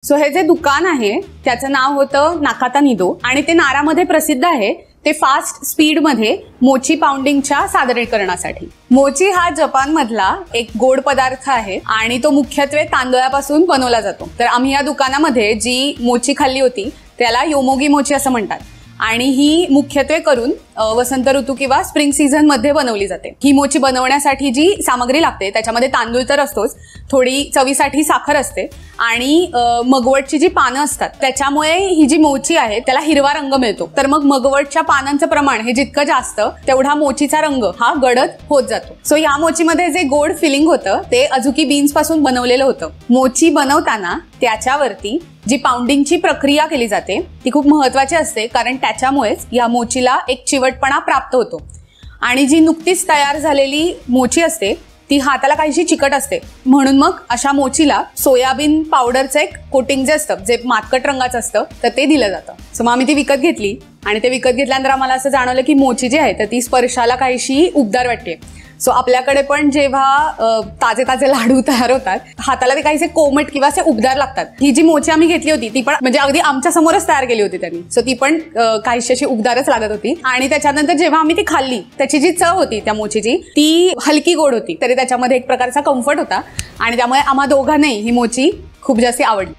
So हे जे दुकान आहे त्याचं नाव होतं नाकाता निदो आणि ते नारामध्ये प्रसिद्ध आहे ते फास्ट स्पीड मध्ये मोची पाउंडिंगच्या सादरीकरणासाठी. मोची हा जपान मधला एक गोड पदार्थ आहे आणि तो मुख्यत्वे तांदळापासून बनवला जातो. तर आम्ही या दुकानामध्ये जी मोची खाल्ली होती त्याला योमोगी मोची असं म्हणतात आणि ही मुख्यत्वे करून वसंत ऋतू किंवा स्प्रिंग सीझन मध्ये बनवली जाते. ही मोची बनवण्यासाठी जी सामग्री लागते त्याच्यामध्ये तांदूळ तर असतोच, थोडी चवीसाठी साखर असते आणि मगवटची जी पानं असतात त्याच्यामुळे ही जी मोची आहे त्याला हिरवा रंग मिळतो. तर मग मगवटच्या पानांचं प्रमाण हे जितकं जास्त तेवढा मोचीचा रंग हा गडद होत जातो. सो या मोचीमध्ये जे गोड फिलिंग होतं ते अजुकी बीन्स पासून बनवलेलं होतं. मोची बनवताना त्याच्यावरती जी पाउंडिंगची प्रक्रिया केली जाते ती खूप महत्वाची असते कारण त्याच्यामुळेच या मोचीला एक चिवटपणा प्राप्त होतो आणि जी नुकतीच तयार झालेली मोची असते ती हाताला काहीशी चिकट असते. म्हणून मग अशा मोचीला सोयाबीन पावडरचं एक कोटिंग जे असतं जे मातकट रंगाचं असतं तर ते दिलं जातं. सो मग आम्ही ती विकत घेतली आणि ते विकत घेतल्यानंतर आम्हाला असं जाणवलं की मोची जी आहे तर ती स्पर्शाला काहीशी उबदार वाटते. सो आपल्याकडे पण जेव्हा ताजे ताजे लाडू तयार होतात हाताला ते काहीसे कोमट किंवा असे उबदार लागतात. ही जी मोची आम्ही घेतली होती ती पण म्हणजे अगदी आमच्या समोरच तयार केली होती त्यांनी. सो ती पण काहीशी अशी उबदारच लागत होती आणि त्याच्यानंतर जेव्हा आम्ही ती खाल्ली त्याची जी चव होती त्या मोचीची ती हलकी गोड होती तरी त्याच्यामध्ये एक प्रकारचा कम्फर्ट होता आणि त्यामुळे आम्हा दोघांनाही ही मोची खूप जास्त आवडली.